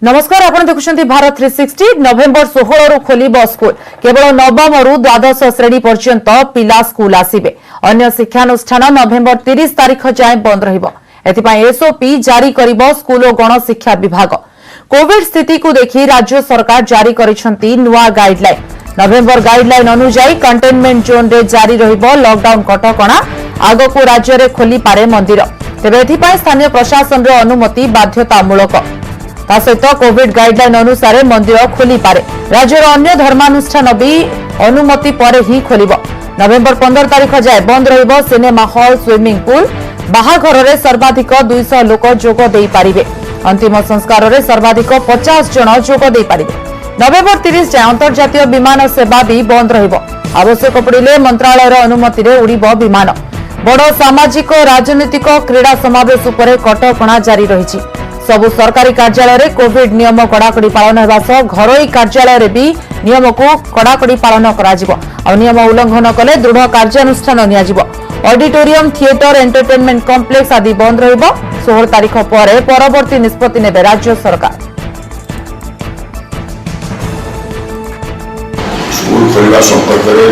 नमस्कार आपण देखुछंती भारत 360 नवेम्बर 16 रु खोलिबो स्कूल केवल नवम रु द्वादश श्रेणी पर्यंत पिला स्कूल आसीबे अन्य शिक्षानुष्ठान नवेम्बर 30 तारिख जाए बंद रहिबो एथिपाई एसओपी जारी करिबो स्कूल और गण शिक्षा विभाग कोविड स्थिति को देखि राज्य सरकार जारी करिसंती नुवा गाइडलाइन नवेम्बर गाइडलाइन अनुसार कंटेनमेंट जोन रे जारी रहिबो लॉकडाउन कटकणा आगो को राज्य रे खोली पारे मंदिर तेबे एथिपाई स्थानीय प्रशासन रे अनुमति बाध्यतामूलक सहित कोविड गाइडलाइन अनुसार मंदिर खोली पारे राज्यर अन्य धर्मानुष्ठान भी अनुमति पर ही खोल नवेम्बर 15 तारिख जाए बंद रहिबो सिनेमा हॉल स्विमिंग पूल बाहाघर रे सर्वाधिक 200 लोक जोग देई पारिबे अंतिम संस्कार रे सर्वाधिक 50 जन जोग देई पारिबे नवेम्बर 30 जाए अंतर्जातीय विमान सेवा भी बंद रहिबो आवश्यक पड़िले मंत्रालय रो अनुमति रे उड़िबो विमान बड़ सामाजिक राजनीतिक क्रीड़ा समावेश उपर कटकणा जारी रहिछि सबु सरकारी कार्यालय रे कोविड नियम कड़ाकड़ी पालन हेबा सह घरोई कार्यालय रे भी नियम को कड़ाकड़ी पालन कराजिबो आ नियम उल्लंघन कले दृढ़ कार्यानुष्ठान नियाजिबो ऑडिटोरियम थिएटर एंटरटेनमेंट कॉम्प्लेक्स आदि बंद रहिबो 16 तारिख पर परवर्ती निष्पत्ति नेबे राज्य सरकार स्कूल खोलिबा संपर्क रे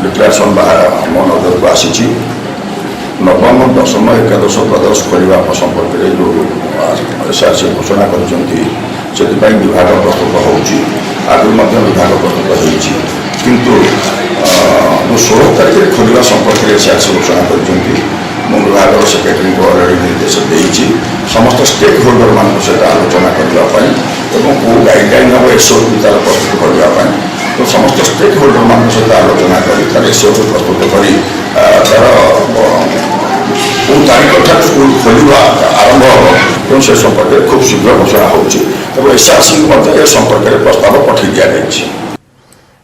डिक्लेरेशन मन नजर आसी नवम दशम एकादश द्वादश खोलिबा संपर्क में जो एसआरसी घोषणा कर विभाग प्रस्तुत होगी आगु विभाग प्रस्तुत होती किंतु जो 16 तारिख खोलिबा संपर्क में एसआरसी घोषणा कर विभाग सेक्रेटरी को अलरेडी निर्देश देती समस्त स्टेक होल्डर मान सहित आलोचना करने कौ गाइडलाइन हम एसओपी तार प्रस्तुत करने तो समस्त स्टेक होल्डर मान सहित आलोचना कर एसओपी प्रस्तुत कर तारीख ठार स्कूल खोल आरंभ हम से संपर्क में खूब शीघ्र घोषणा होएसआरसी संपर्क में प्रस्ताव पठे दि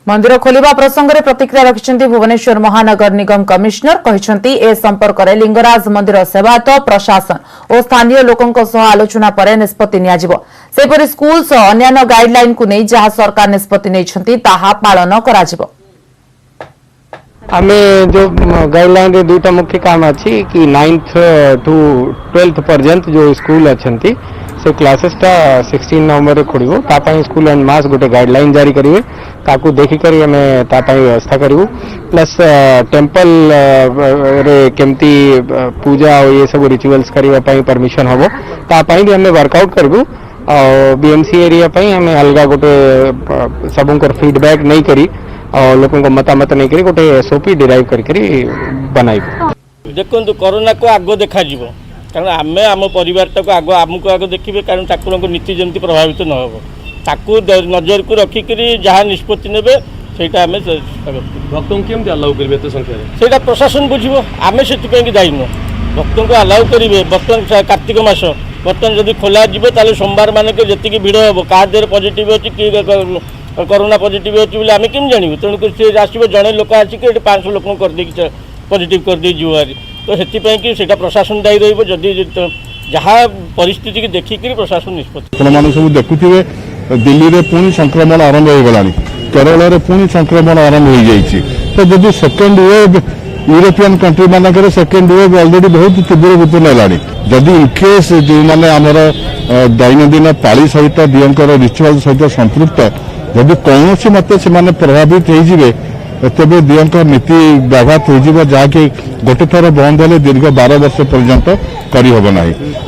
मंदिर खोलिबा प्रसंग में प्रतिक्रिया रखिछंती भुवनेश्वर महानगर निगम कमिश्नर कहिछंती ए संपर्क में लिंगराज मंदिर सेवायत प्रशासन और स्थानीय लोकंक सह आलोचना पर निष्पत्ति नियाजिबो सेपरि स्कूल सह अन्य गाइडलाइन को नहीं जहाँ सरकार निष्पत्ति नैछंती ताहा पालन कराजिबो आमे जो गाइडलाइन रे दुटा मुख्य काम अच्छी कि 9th टू 12th पर्यंत जो स्कूल अच्छी से क्लासेस टा 16 नवंबर खोलिबो तापाई स्कूल एंड मास गोटे गाइडलाइन जारी करिवे ताकू देखि करी हमें तापाई व्यवस्था करिवो प्लस टेंपल रे केमती पूजा और ये सब रिचुअल्स करिवा पाई परमिशन हबो तापाई भी हमें वर्कआउट करबो और बीएमसी एरिया पाई हमें अलगा गोटे सबंकर फीडबैक नहीं करी और लोगों को मतामत नहीं करी गोटे एसओपी डिराइव करके बनाइबो देखो कोरोना को आगो देखा जीवो कारण आमे आम परिवार तक आगो आमको आगो देखिबे कारण ठाकुर को नीति जमती प्रभावित न हो ताकू नजर को रखिकरी जहाँ निष्पत्ति नेबे सेटा आमे भक्तों केमती अलाउ करिवे तो संख्या सेटा प्रशासन बुझिबो आमे सेति पे दायी न भक्तों को अलाउ करिवे बर्तमान कार्तिक मास बर्तमान जदि खोला जीवो ताले सोमवार मानक जति भिड़ हम का देर पॉजिटिव अछि कि कोरोना पॉजिटिव अच्छी बोले आम केम जानू तेणुक सी आसो जड़े लोक आसिक 500 लोक कर पॉजिटिव कर दे जुआरी तो से प्रशासन दायी रही जहाँ परिस्थिति की देखिक प्रशासन निष्पत्ति मैंने सब देखुए दिल्ली में पुणी संक्रमण आरंभ हो गला केरल में पुणी संक्रमण आरंभ हो जाए तो जब सेकेंड वेव यूरोपियन कंट्री मानक सेकेंड वेव ऑलरेडी बहुत तीव्र रूप ना जदि इनकेस जो मैंने आमर दैनंदिन पाली सहित दियंकर रिचुअल सहित संपृक्त जदि कौन मत से प्रभावित हो तेज दियंक नीति व्याघात हो जहाँकि गोटे थर बंद हेले दीर्घ 12 वर्ष पर्यंत करहबना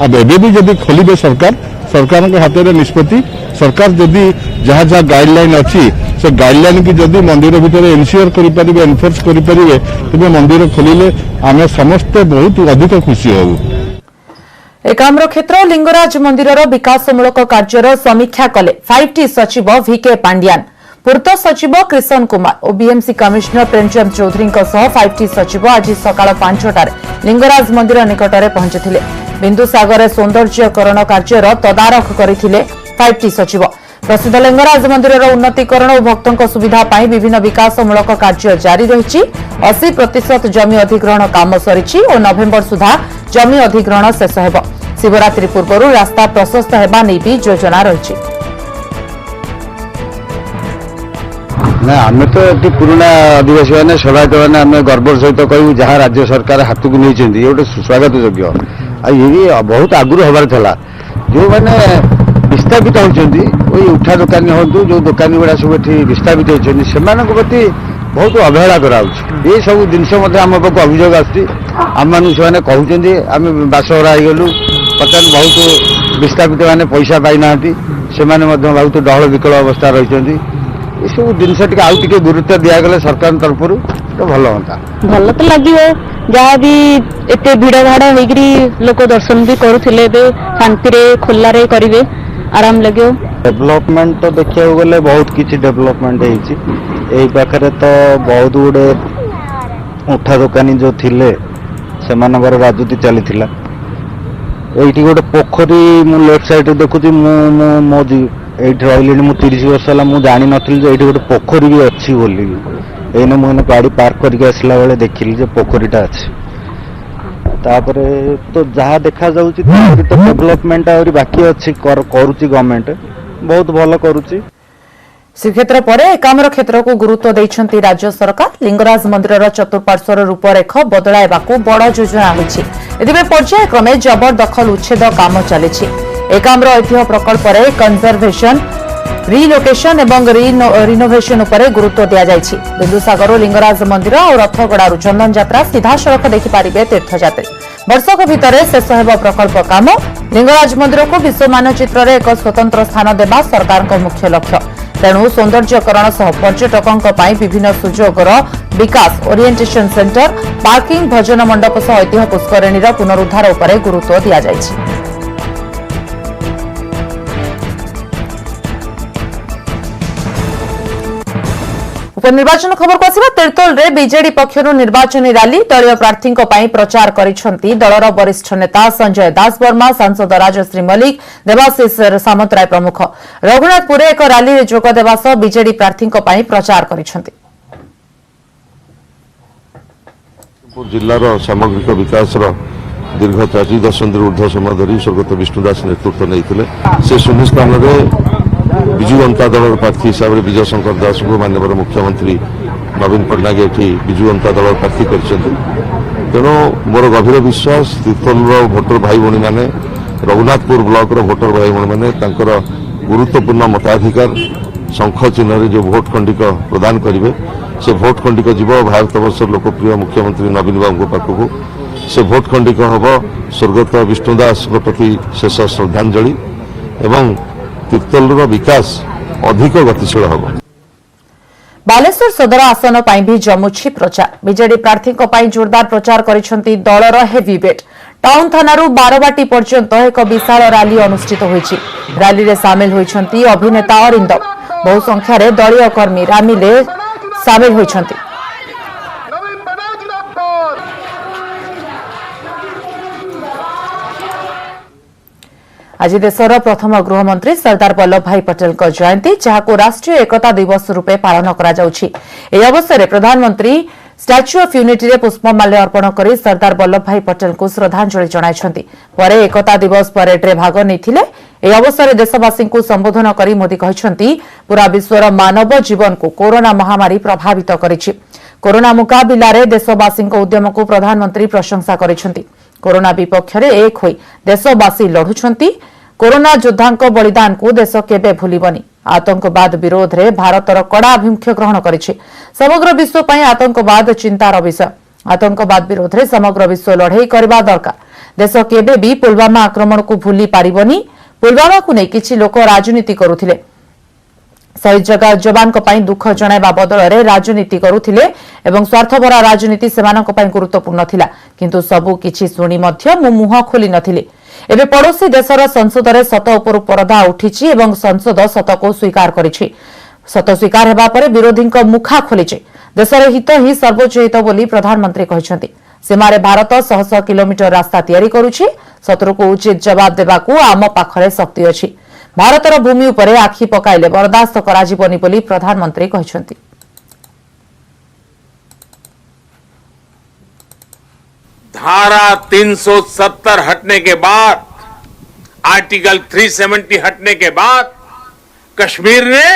अब एबे भी जदि खोलिबे सरकार हाथ में निष्पत्ति सरकार जदि जहाँ जहाँ गाइडलाइन अच्छी से गाइडलाइन की जदि मंदिर भितर एनश्योर करें एनफोर्स करेंगे तेज मंदिर खोलिले आम समस्ते बहुत अधिक खुशी हूँ एकाम्र क्षेत्र लिंगराज मंदिर विकासमूलक कार्यर समीक्षा कले 5T सचिव VK पांड्यान पूर्त सचिव कृष्ण कुमार और BMC commissioner Premchand Chaudhary 5T सचिव आज सकाळ 5टार लिंगराज मंदिर निकट में पहुंची बिंदुसागर सौंदर्यकरण कार्यर तदारख करथिले 5T सचिव प्रसिद्ध लिंगराज मंदिर उन्नतीकरण और भक्तों सुविधा पाई विभिन्न विकासमूलक कार्य जारी रही 80% जमी अधिग्रहण काम सरी और नवेम्बर सुधा जमी अधिग्रहण शेष होब शिवरात्रि पूर्व रास्ता प्रशस्त होगा नहीं भी योजना रही आम तो ये पुराना आदिवासी मैंने सेवायत मैंने आम गर्व सहित कहूँ जहाँ राज्य सरकार हाथ को नहीं गोटे सुस्वागत योग्य ये बहुत आगुरी हबार था जो मैंने विस्थापित होती उठा दुकानी हूँ जो दुकानी गुड़ा सब ये विस्थापित होती से प्रति बहुत अवहेला कराऊँ ये सब जिनस आम पाक अभियोग आम से कहते आम बासहरा होगलु बर्तमान बहुत विस्थापित मैंने पैसा पाई ना से बहुत डहल विकल अवस्था रही ये सब जिनस आउ टे गुरुत्व दिगले सरकार तरफ तो भल हाँ भल तो लगे जहाँ भी एत भिड़ भाड़ हो लोक दर्शन भी करुले शांति खोल करेंगे आराम लगे डेवलपमेंट तो देखा गले बहुत किसी डेवलपमेंट यही पाखे तो बहुत गुड़े उठा दुकानी जो थिले से राजनीति चली ये गोटे पोखरी मु लेफ्ट साइड देखुची मो ये रही मु 30 वर्ष है मुझे जानी नी ये गोटे पोखरी भी अच्छी बोली एने मुझे गाड़ी पार्क करके आसला बेले देखिली जे पोखरीटा अच्छी तापर तो जहाँ देखा जाउची तो डेवलपमेंट आउरी बाकी अच्छी करुची गवर्नमेंट बहुत भल करुची श्रीक्षेत्र पर एकाम्र क्षेत्र को गुरुत्व देइछंती राज्य सरकार लिंगराज मंदिर चतुर्पार्श्वर रूपरेख बदलाइबाकू बड़ योजना होइछि एदिबे पर्यायक्रमे जबरदखल उच्छेद काम चलिछि एकाम्र ऐतिह्य प्रकल्प रे कंजर्वेशन रिलोकेशन एवं रिनोवेशन उपरे गुरुत्व दिया जाइछि बिंदुसागर लिंगराज मंदिर और रथगड़ारू चंदन यात्रा सीधा सड़क देखिपारे तीर्थयात्री वर्षक भितर शेष हेब प्रकल्प काम लिंगराज मंदिर को विश्व मानचित्र रे एक स्वतंत्र स्थान देबा सरकार मुख्य लक्ष्य तेणु सौंदर्यकरण सह पर्यटकों विभिन्न सुजोगर विकास ओरिएंटेशन सेंटर पार्किंग भजन मंडप सह ऐतिह्य पुष्करिणी पुनरुद्धार उपरे गुरुत्व दिया जाइछि उपनिर्वाचन खबर को आसिबा तिर्तोल रे बीजेडी पक्षरु निर्वाचनी रैली दलीय प्रार्थी प्रचार करिसेंती दलर वरिष्ठ नेता संजय दास वर्मा सांसद राजश्री मल्लिक देवाशीष सामंतराय प्रमुख रघुनाथपुर एक रैली रे जोग देबा सह बीजेडी प्रार्थी प्रचार करिसेंती जिलार सामग्रिक विकास दीर्घ 40 दशंधि ऊर्ध्व समय धरी स्वर्गत विष्णुदास नेतृत्व नहीं से शून्य स्थान में विजु जनता दल प्रार्थी हिसाब से विजय शंकर दास को माननीय मुख्यमंत्री नवीन पट्टनायक ये विजु जनता दल प्रार्थी तेणु मोर गभीर विश्वास तीर्थल भोटर भाई भाई मैंने रघुनाथपुर ब्लॉक भोटर भाई भाई मैंने गुरुत्वपूर्ण मताधिकार शंख चिन्ह जो भोट खंडिक प्रदान करेंगे से भोट खंडिक जीव भारत वर्ष लोकप्रिय मुख्यमंत्री नवीन बाबू पाखक से भोट खंडिक हम स्वर्गत विष्णुदास प्रति शेष श्रद्धांजलि एवं तीर्थल विकास अधिक गतिशील हम बालेश्वर सदर आसन पर भी जमुछि प्रचार बीजेडी प्रार्थी जोरदार प्रचार करिसेंती दलर हेवीवेट टाउन थानारू बारबाटी पर्यंत एक विशाल रैली अनुष्ठित होइछि रैली रे सामिल होइछंती अभिनेता अरिंदम बहु संख्यार दलीय कर्मी रैली रे सामिल होइछंती आज देशर प्रथम गृहमंत्री सरदार वल्लभ भाई पटेल जयंती जहां राष्ट्रीय एकता दिवस रूपे पालन करा जाउछि एही अवसर में प्रधानमंत्री स्टैच्यू ऑफ यूनिटी रे पुष्पमाल्य अर्पण कर सरदार वल्लभ भाई पटेल को श्रद्धांजलि जणाइछंती परे एकता दिवस परेड रे भाग नैथिले एही अवसर में देशवासी को संबोधन करी मोदी कहिछंती पूरा विश्वर मानव जीवन को कोरोना महामारी प्रभावित करिछि कोरोना मुकाबिला रे देशवासी उद्यम को प्रधानमंत्री प्रशंसा करिछंती कोरोना विपक्ष रे एक होई देशवासी लढुछंती कोरोना योद्धांको बलिदान को देश केबे भूलिबनी आतंकवाद विरोध रे भारतर कड़ा अभिमुख्य ग्रहण करिछि समग्र विश्व पई आतंकवाद चिंतार विषय आतंकवाद विरोध रे समग्र विश्व लढेई करबा दरकार देश केबे भी पुलवामा आक्रमण को भूली पारिबनी पुलवामा को नै किछि लोक राजनीति करुथिले शहीद जवान दुख जणाइबा बदल में राजनीति करुथिले एवं स्वार्थभरा राजनीति सेमानक पई गुरुत्वपूर्ण थिला किंतु सबु किछि सुनी मध्य मु मुह खोली नथिले एबे पड़ोसी देशर संसद रे सत उपर परदा उठिछि एवं संसद सत को स्वीकार करिछि सत स्वीकार हेबा परे विरोधी मुखा खोलिछि देशर हित ही सर्वोच्च हित बोली प्रधानमंत्री कहिसंती सीमारे भारत शह शह किलोमीटर रास्ता तैयारी करुछि शत्रु को उचित जवाब देबाकू आम पाखरे शक्ति अछि भारतर भूमि उपरे आखि पकाइले बर्दास्त कराजिबनी बोली प्रधानमंत्री कहिसंती धारा 370 हटने के बाद आर्टिकल 370 हटने के बाद कश्मीर ने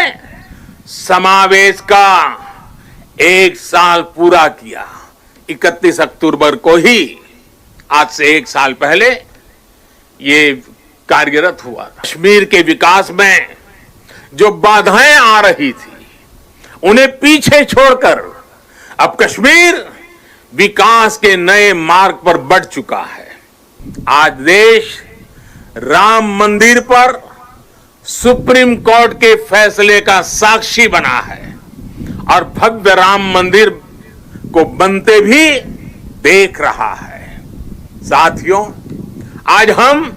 समावेश का 1 साल पूरा किया 31 अक्टूबर को ही आज से 1 साल पहले ये कार्यरत हुआ था। कश्मीर के विकास में जो बाधाएं आ रही थी उन्हें पीछे छोड़कर अब कश्मीर विकास के नए मार्ग पर बढ़ चुका है। आज देश राम मंदिर पर सुप्रीम कोर्ट के फैसले का साक्षी बना है और भव्य राम मंदिर को बनते भी देख रहा है। साथियों, आज हम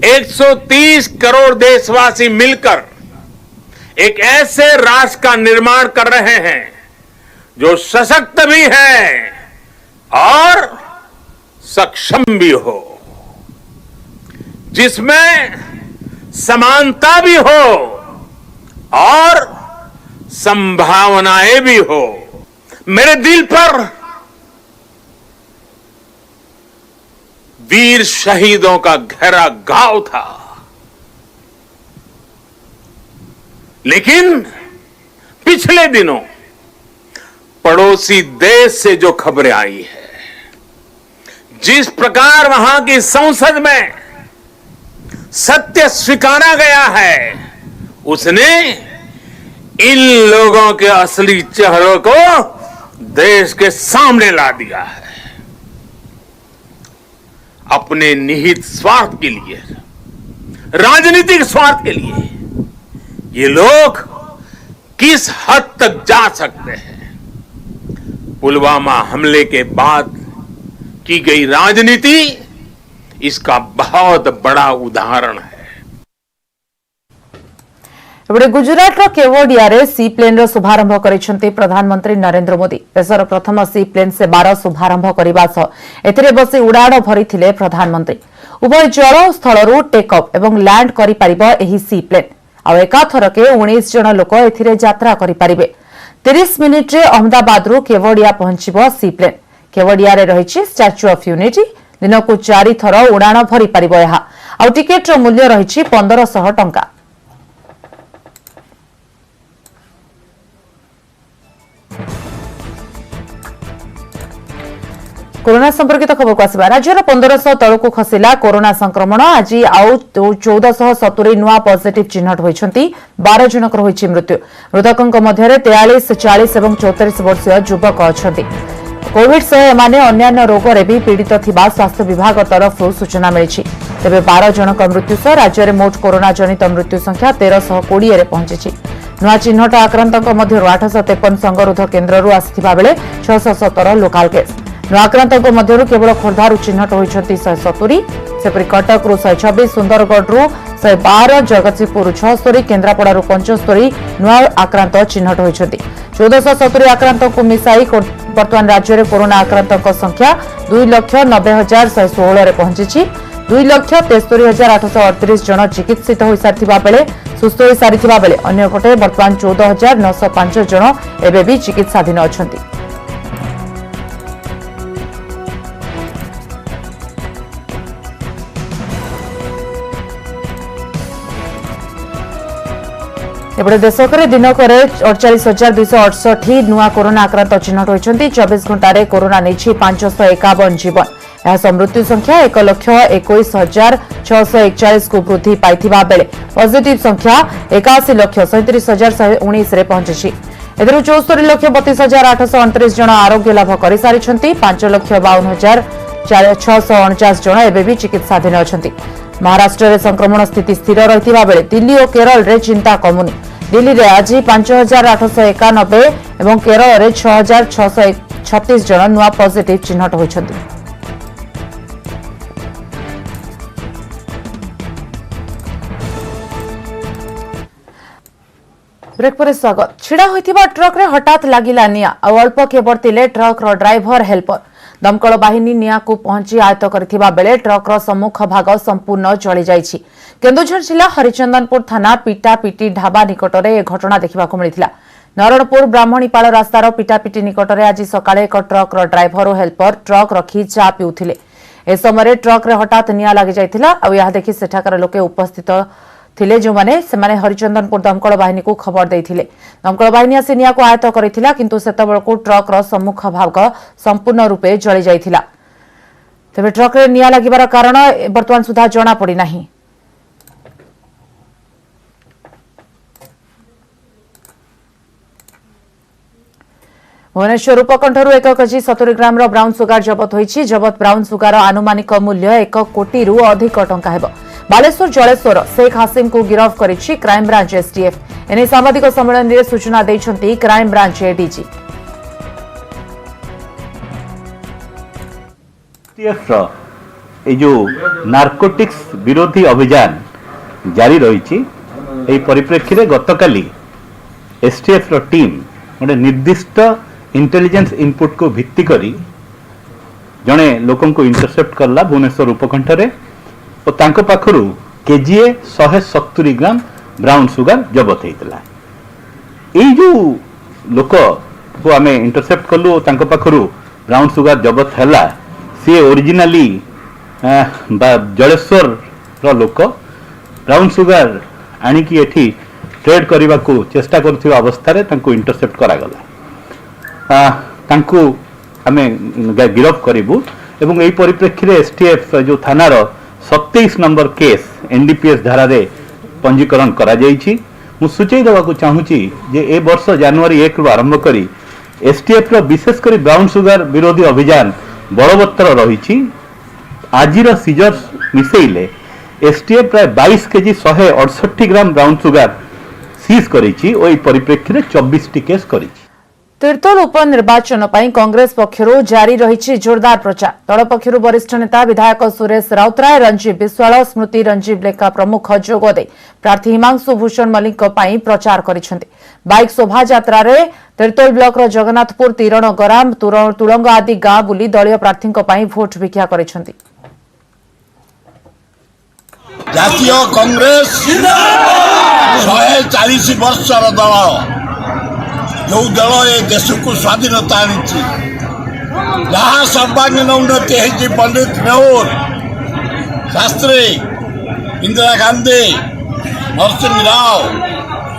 130 करोड़ देशवासी मिलकर एक ऐसे राष्ट्र का निर्माण कर रहे हैं जो सशक्त भी है और सक्षम भी हो, जिसमें समानता भी हो और संभावनाएं भी हो। मेरे दिल पर वीर शहीदों का गहरा घाव था, लेकिन पिछले दिनों पड़ोसी देश से जो खबरें आई है, जिस प्रकार वहां की संसद में सत्य स्वीकारा गया है, उसने इन लोगों के असली चेहरों को देश के सामने ला दिया है। अपने निहित स्वार्थ के लिए, राजनीतिक स्वार्थ के लिए ये लोग किस हद तक जा सकते हैं। पुलवामा हमले के बाद की गई राजनीति इसका बहुत बड़ा उदाहरण है। एबडे गुजरात केवडिया सी प्लेन शुभारंभ करिसेंती प्रधानमंत्री नरेंद्र मोदी। देशर प्रथम सी प्लेन सेवार शुभारंभ करने सह एथिरे बसी उड़ाण भरी प्रधानमंत्री। उभय जल स्थल टेक अफ एवं लैंड करि सी प्लेन आ एकाथरके 19 जन लोक एथिरे यात्रा करिपारिबे। 30 मिनिट रे अहमदाबाद केवडिया पहुंचब सी प्लेन। केवडिया रे रहिछि स्टैच्यू ऑफ यूनिटी। दिन को 4 थर उड़ाण भरी पारिब। आ टिकेट मूल्य रहिछि 1500 टंका। कोरोना संपर्कित खबर को आसवा। राज्यर 1500 तलक खसिला कोरोना संक्रमण। आज आउ 1470 नुआ पॉजिटिव चिन्हट होइछंती। 12 जनकर होइछि मृत्यु। मृतकंक मध्यरे 43, 40 और 34 वर्षीय युवक अछंती। कोविड सह एमाने अन्यान्य रोगरे भी पीड़ित थिबा स्वास्थ्य विभाग तरफ सूचना मिली। तेबे 12 जनक मृत्यु सह राज्य में मोट कोरोना जनित मृत्यु संख्या 1320 रे पहुंची। नुआ चिन्हट आक्रांतक मध्यरु 853 संगरोध केन्द्ररू आसिथिबा बेले 617 लोकाल केस। नुआ आक्रांतक मध्यरु केवल खोर्धारू चिन्हट होइछंती 170। सेपरि कटकरू 126, सुंदरगढ़रू 112, जगतसिंहपुर 76, केन्द्रापड़ारू 75 नुआ आक्रांत चिन्हट होइछंती। 1470 आक्रांतक को मिसाई वर्तमान राज्य में कोरोना आक्रांतक संख्या 2,90,116 रे पहुंची। 2,73,838 जन चिकित्सित हो सारिथिबा बेले सुस्थ हो सारिथिबा बेले अन्यपटे वर्तमान 14,905 जन एबे भी चिकित्साधीन अछंती। एपटे देशक दिनक 48,268 नुआ कोरोना आक्रांत चिन्हट होइछंती। 24 घंटे कोरोना नहीं 551 जीवन। यह मृत्यु संख्या 1,21,641 को वृद्धि पाइथिबा बेले पॉजिटिव संख्या 81,37,119 रे पहुंची। एथिरू 74,32,829 जन आरोग्य लाभ कर सारिछंती। 5,52,649 जन एबे भी चिकित्साधीन अछंती। महाराष्ट्र में संक्रमण स्थिति स्थिर रहिथिबा बेले दिल्ली और केरल रे चिंता कमुनी। दिल्ली में आज 5,891 और केरल में 6,636 जन नुआ पॉजिटिव चिन्हट होइछंती। ब्रेक पर स्वागत। छिड़ा होइथिबा ट्रक रे हठात लागिला निया आ अल्प के बर्तिले ट्रक रो ड्राइवर हेल्पर। दमकल बाहिनी निया को पहुंची आयत्त करथिबा बेले ट्रक रो सम्मुख भाग संपूर्ण जळी जाइछि। केन्दुझर जिला हरिचंदनपुर थाना पिटापिटी ढाबा निकटरे ए घटना देखिबाकू मिलिथिला। नरणपुर ब्राह्मणीपाल रास्तार पिटापिटी निकटरे आज सकाळे एक ट्रक रो ड्राइवर और हेल्पर ट्रक रखी चा पिउथिले। ए समय ट्रक रे हठात निया लागि जाइथिला आ यह देखि सेठाकर लोके उपस्थित थिले जो माने सेमाने हरिचंदनपुर दमकल बाहिनी को खबर देइथिले। दमकल बाहिनी आसी निया को आयत्त करिथिला किंतु सेतबेलको ट्रक रो सम्मुख भाग संपूर्ण रूपे जळी जाइथिला। तेबे ट्रक रे निया लागिबार कारण वर्तमान सुधा जणा पड़ी नाही। भुवनेश्वर उपकंठरू 1 केजी 70 ग्राम ब्राउन सुगार जबत होईछि। जबत ब्राउन सुगार आनुमानिक मूल्य 1 कोटी रु अधिक टंका हेब। बालेश्वर जलेश्वर शेख हासिम को गिरफ करिछि क्राइम ब्रांच एसटीएफ। एने साम्बादिक सम्मेलन में सूचना दैछन्ति क्राइम ब्रांच एडीजी। ये जो नार्कोटिक्स विरोधी अभियान जारी रही परिप्रेक्षी में गतकाली एसटीएफ टीम गोटे निर्दिष्ट इंटेलिजेंस इनपुट को भित्ति करी जड़े लोक इंटरसेप्ट करला भुवनेश्वर उपकंठरे और तांको पाखरु केजीए 170 ग्राम ब्राउन सुगर जबत होता। यही जो लोक को आम इंटरसेप्ट कलु तांको पाखरु ब्राउन सुगर जबत है सी ओरिजिनाली जलेश्वर लोक ब्राउन सुगर आणिकी एठी ट्रेड करने को चेष्टा कर अवस्था इंटरसेप्ट करागला तांको आमे गिरफ करूँ एवं यही परिप्रेक्षी में एसटीएफ जो थानार 27 नंबर केस एनडीपीएस धारा रे पंजीकरण करा जाइछि। मु सूचई देवाक चाहूँगी जे ए वर्ष जनवरी 1 रु आरंभ करी एसटीएफ रो विशेषकर ब्राउन सुगर विरोधी अभियान बलवत्तर रही। आजिर सीजर मिसेइले एसटीएफ प्राय 22 KG 168 gram brown sugar seize करिछि और परिप्रेक्षी में 24 केस करिछि। तीर्तोल उपनिर्वाचन पर कांग्रेस पक्षरु जारी रही जोरदार प्रचार। दल पक्षरु वरिष्ठ नेता विधायक सुरेश राउतराय, रंजीव विश्वाल, स्मृति रंजीव लेखा प्रमुख जोगदे प्रार्थी हिमांशु भूषण मल्लिक प्रचार करिसेंति। बाइक शोभा यात्रा रे तीर्तोल ब्लॉक रो जगन्नाथपुर, तीरण, गराम, तुलंग आदि गाँ बुली दलीय प्रार्थी भोट भिक्षा करिसेंति। जातीय कांग्रेस 140 वर्षर दल जो दल ए देश को स्वाधीनता आनी जहाँ सर्वांगीन उन्नति है पंडित नेहरू, शास्त्री, इंदिरा गांधी, नरसिंह राव,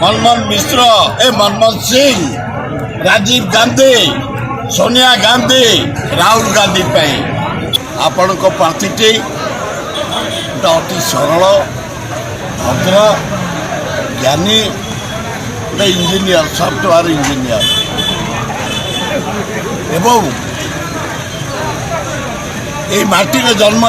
मनमोहन सिंह, राजीव गांधी, सोनिया गांधी, राहुल गांधी आपण को प्रार्थी अति सरल भद्र ज्ञानी इंजीनियर सॉफ्टवेयर इंजीनियर एवं जन्म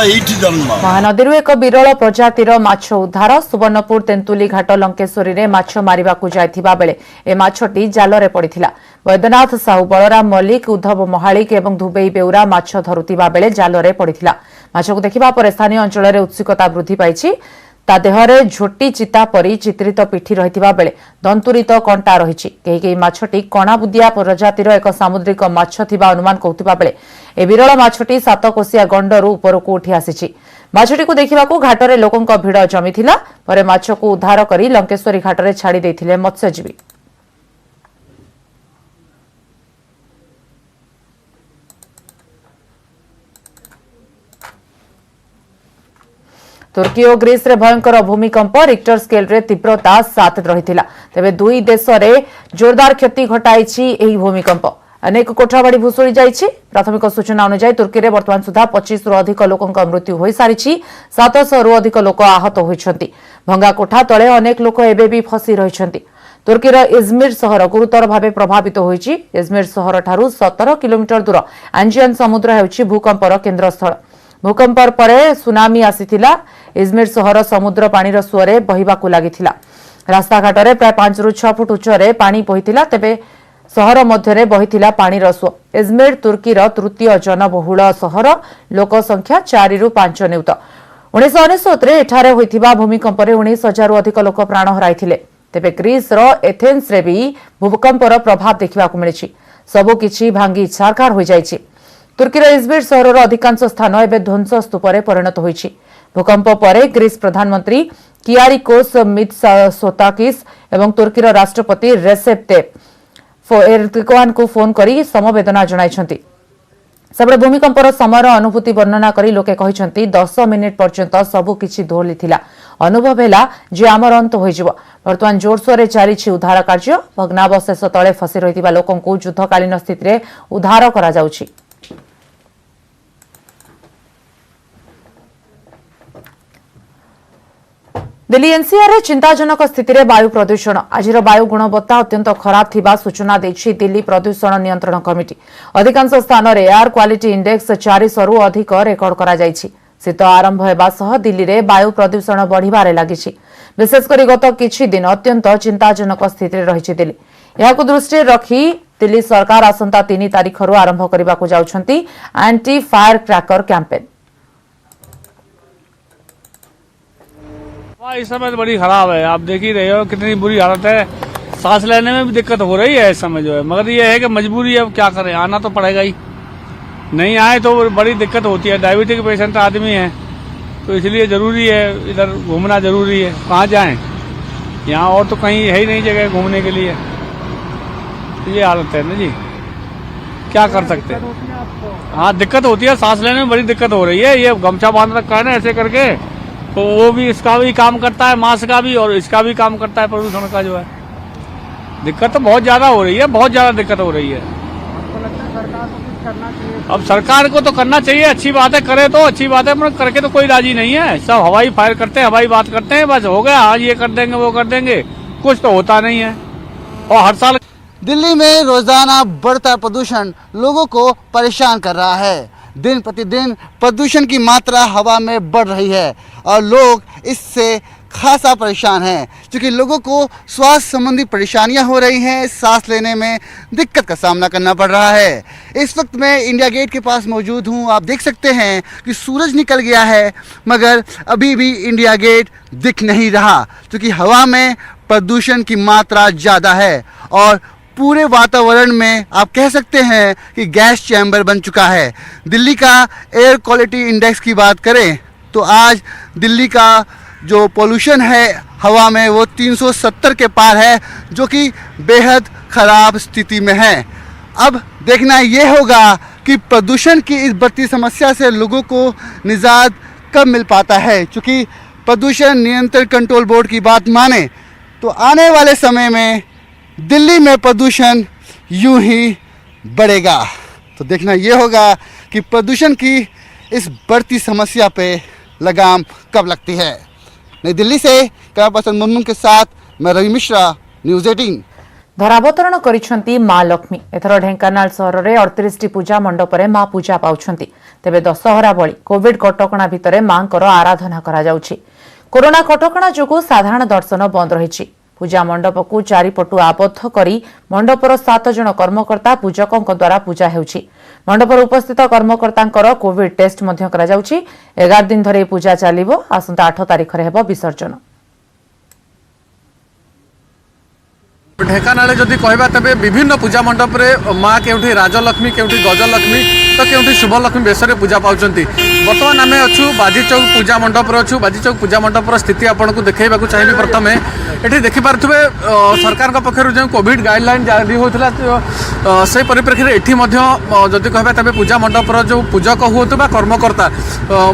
महानदी एक विरल प्रजातिर माछ उद्धार। सुवर्णपुर तेंतुली घाट लंकेश्वरी रे माछ मारिबा को जायथिबा बेले ए माछटी जालरे पड़िथिला। वैद्यनाथ साहू, बलराम मल्लिक, उद्धव महालिक एवं धुबई बेउरा माछ धरुथिबा बेले जालरे पड़िथिला। माछको देखिबा पर स्थानीय अंचल रे उत्सुकता वृद्धि पाइछि। ता देहरे झोटी चिता परी चित्रित पिठी रहिथिबा बेले दंतुरित कंटा रहिछि। केही केही माछटी कणाबुदिया प्रजातिर एक सामुद्रिक माछ थिबा अनुमान कौथिबा बेले ए विरल माछटी 7 कोसिया गंडरू उपरकू उठी आसिछि। माछटी को देखिबाकू घाटरे लोकंक भिड़ जमिथिला। परे माछको उद्धार करी लंकेश्वरी घाटरे छाड़ी दैथिले मत्स्यजीवी। तुर्की और ग्रीस रे भयंकर भूमिकंप रिक्टर स्केल रे तीव्रता 7 रहिथिला। तेबे दुई देश रे जोरदार क्षति घटाइछि एही भूमिकंप। अनेक कोठाबाड़ी भूसुड़ी जाइछि। प्राथमिक सूचना अनुसार तुर्की रे वर्तमान सुधा 25 रु अधिक लोकंक मृत्यु होई सारिछि। 700 रु अधिक लोक आहत होइछन्ति। भंगा कोठा तळे अनेक लोक एबे भी फसी रहिछन्ति। तुर्कीर इजमिर सहर गुरुतर भावे प्रभावित होइछि। इजमिर सहर ठारू 17 किलोमीटर दूर एंजियन समुद्र हेउछि भूकंपर केन्द्रस्थल। भूकंप परे सुनामी आसीथिला। इजमिर सहर समुद्र पानीर सुअरे बहिबाकू लागिथिला। रास्ताघाटरे प्राय 5 रु 6 फुट उच्चरे पानी बहिथिला। तेबे सहर मध्यरे बहिथिला पानीर सुअ। इजमिर तुर्कीर तृतीय जनबहुल सहर। लोक संख्या 4 रु 5 नियुत। 1999 रे एठारे होइथिबा भूमिकंपरे 19,000 रु अधिक लोक प्राण हराइथिले। तेबे ग्रीस रो एथेन्स रे भी भूकंपर प्रभाव देखिबाकू मिलिछि। सबु किछि भांगी छारखार होई जाइछि। तुर्कीर इजमिर सहरर अधिकांश स्थान एवं ध्वंस स्तूपरे परिणत होइछि। भूकंप परे ग्रीस प्रधानमंत्री कियारिकोस मित्सोताकिस एवं तुर्कीर राष्ट्रपति रेसेप ताय्यिप एर्दोगान को फोन करी समवेदना जणाइछन्ति। सबरे भूमिकंपर समयर अनुभूति वर्णना करी लोके कहिछन्ति 10 मिनिट पर्यंत सबु किछि धोलिथिला। अनुभव हैला जे आमर अंत होइजिवो। वर्तमान जोरसोरे जारीछि उद्धार कार्य। भग्नावशेष तळे फसी रहितिबा लोकंकु युद्धकालीन स्थिति रे उद्धार करा जाउछि। दिल्ली एनसीआर रे चिंताजनक स्थिति रे वायु प्रदूषण आजिर वायु गुणवत्ता अत्यंत खराब थिबा सूचना देछि दिल्ली प्रदूषण नियंत्रण कमिटी। अधिकांश स्थान रे एयर क्वालिटी इंडेक्स 400 रु अधिक रेकर्ड करा जायछि। शीत आरंभ हेबा सह दिल्ली रे वायु प्रदूषण बढ़िबारे लागिछि। विशेषकर गत किछि दिन अत्यंत चिंताजनक स्थिति रे रहिछि दिल्ली। याकु दृष्टि रखी दिल्ली सरकार आसंता 3 तारिख रु आरंभ करबाकू जाउछंती एंटी फायर क्रैकर कैंपेन। इस समय तो बड़ी खराब है, आप देख ही रहे हो कितनी बुरी हालत है। सांस लेने में भी दिक्कत हो रही है इस समय जो है, मगर ये है कि मजबूरी है, अब क्या करें, आना तो पड़ेगा ही। नहीं आए तो बड़ी दिक्कत होती है। डायबिटिक पेशेंट आदमी है तो इसलिए जरूरी है, इधर घूमना जरूरी है। कहाँ जाएं, यहाँ और तो कहीं है ही नहीं जगह घूमने के लिए। ये हालत है ना जी, क्या कर सकते हैं। हाँ दिक्कत होती है, सांस लेने में बड़ी दिक्कत हो रही है। ये गमछा बांध रखा है ना ऐसे करके, तो वो भी इसका भी काम करता है, मास्क का भी, और इसका भी काम करता है प्रदूषण का जो है। दिक्कत तो बहुत ज्यादा हो रही है, बहुत ज्यादा दिक्कत हो रही है। अब सरकार को तो करना चाहिए, अच्छी बात है, करे तो अच्छी बात है, मगर करके तो कोई राजी नहीं है। सब हवाई फायर करते हैं, हवाई बात करते हैं, बस हो गया, हाँ ये कर देंगे वो कर देंगे, कुछ तो होता नहीं है। और हर साल दिल्ली में रोजाना बढ़ता प्रदूषण लोगों को परेशान कर रहा है। दिन प्रतिदिन प्रदूषण की मात्रा हवा में बढ़ रही है और लोग इससे खासा परेशान हैं, क्योंकि लोगों को स्वास्थ्य संबंधी परेशानियां हो रही हैं, सांस लेने में दिक्कत का सामना करना पड़ रहा है। इस वक्त मैं इंडिया गेट के पास मौजूद हूं। आप देख सकते हैं कि सूरज निकल गया है, मगर अभी भी इंडिया गेट दिख नहीं रहा, क्योंकि हवा में प्रदूषण की मात्रा ज़्यादा है और पूरे वातावरण में आप कह सकते हैं कि गैस चैम्बर बन चुका है। दिल्ली का एयर क्वालिटी इंडेक्स की बात करें तो आज दिल्ली का जो पोल्यूशन है हवा में वो 370 के पार है, जो कि बेहद ख़राब स्थिति में है। अब देखना ये होगा कि प्रदूषण की इस बढ़ती समस्या से लोगों को निजात कब मिल पाता है, क्योंकि प्रदूषण नियंत्रण कंट्रोल बोर्ड की बात माने तो आने वाले समय में दिल्ली में प्रदूषण यूं ही बढ़ेगा। तो देखना ये होगा कि प्रदूषण की इस बढ़ती समस्या पे लगाम कब लगती है। नई दिल्ली से कैमरा पर्सन मुनमुन के साथ मैं रवि मिश्रा, न्यूज़ 18। धरावतरण करिसेंती मां लक्ष्मी। एथर ढेंकानाल सहर में 38 पूजा मंडप में मां पूजा पाउछंती। तेबे दशहरा भली कोविड कटकणा भितर मांकर आराधना करा जाउछि। कोरोना कटकणा जोगु साधारण दर्शन बंद रहिछि। पूजा मंडप को चारिपटु आबद्ध करी मंडपर 7 जन कर्मकर्ता पूजकों द्वारा पूजा हेउछि। मंडपर उपस्थित कर्मकर्ता कोविड टेस्ट मध्य करा जाउछि। 11 दिन धरे पूजा चलिबो। आसंता 8 तारिख रे हेबो विसर्जन। ढेकानाले जदि कहबा तबे विभिन्न पूजा मंडप रे माँ केउठी राजलक्ष्मी, केउठी गजलक्ष्मी तो केउठी शुभलक्ष्मी बेसरे पूजा पाउचंती। वर्तमान आमे अछु बाजी चौक पूजा मंडप रे अछु। बाजी चौक पूजा मंडप रो स्थिति आपन को देखाइबा को चाहिबी। प्रथमे एठी देखि पारथुबे सरकार का पक्षरु जे कोविड गाइडलाइन जारी होतला से परिप्रेक्षी रे एठी मध्य जदि कहबा तबे पूजा मंडप रो जो पूजक होतबा कर्मकर्ता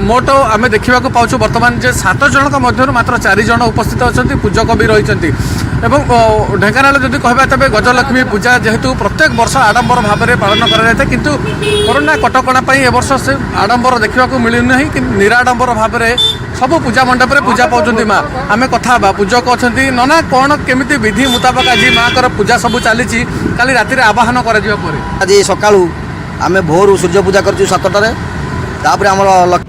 मोट आमे देखिबा को पाउछु। वर्तमान जे 7 जन का मध्य मात्र 4 जन उपस्थित अछंती, पूजक भी रहिसंती। एवं ढेंकानाल जदि कहबा तबे गजलक्ष्मी पूजा जेहेतु प्रत्येक वर्ष आडंबर भाव में पालन करा किंतु कोरोना कटकणा ए वर्ष से आडंबर देखा मिलू ना कि निराडंबर भाव में सब पूजा मंडप में पूजा पाँच माँ। आम कथा पूजक अच्छा नना कौन केमी विधि मुताबक आज माँ को पूजा सब चली काली राति आवाहन कर आज सका आम भोर सूर्य पूजा कर 7टार आम